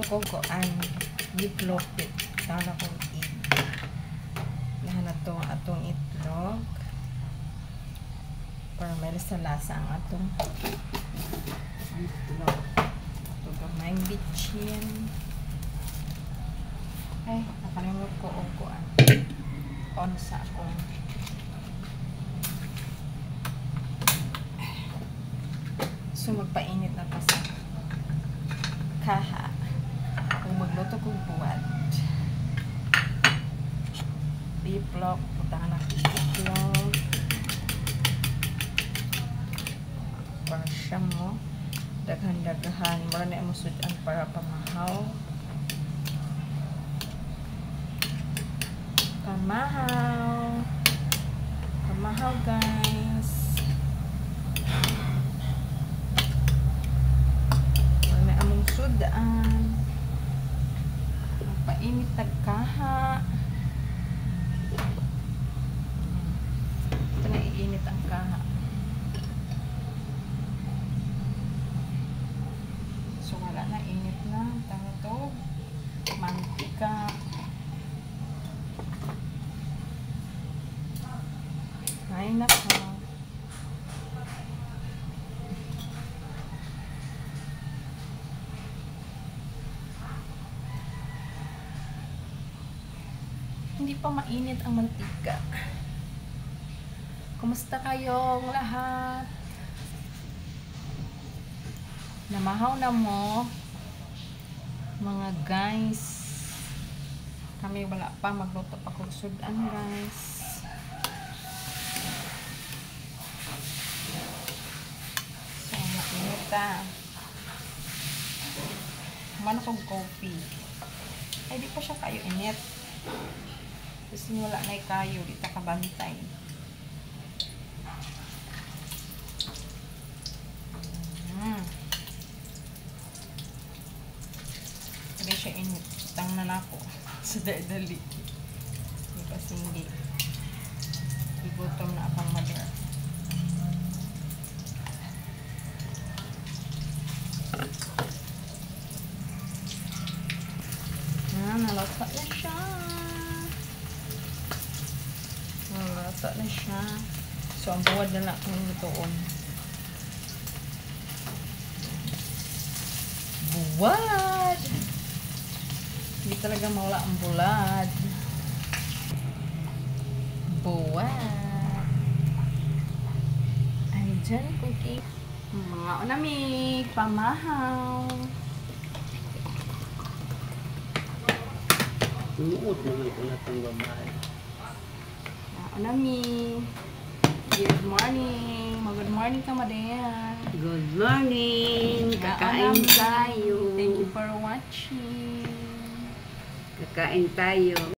ko ang itlog. Tawag akong egg. Nahanap to atong itlog. Para may lasa-lasa ang atong itlog. Ito gamayang bitchin. Ay, nakalimot ko o kuan. On sa akong so magpainit na pa sa kaha kung magluto kong buwad beeflock putahan na beeflock para siya mo daghan-daghan mura na imusudan para pamahaw pamahaw guys. Sudaan magpainit tagkaha ito na iinit ang kaha so wala na init na tanga to mantika ay nako hindi pa mainit ang mantika. Kumusta kayong lahat? Namahaw na mo mga guys. Kami wala pa magluto pa kung sudan guys. So mainit ta. Mana kong coffee. Ay di pa siya kayo init. Kasi wala na kayo, di ta kabantay. Hindi siya init. Tang na ako. Sa dali. Kasi hindi. Igutom na akong mother. Nalasa na siya. Nalasa na siya. So, ang buwad na lang kung lutoon. Buwad! Hindi talaga mawala ang bulad. Buwad! Andyan, cookie. Mga unamig, pamahaw. Nuot naman ko na itong babae. Nami. Good morning. Good morning ka, Madean. Good morning. Kakain tayo. Thank you for watching. Kakain tayo.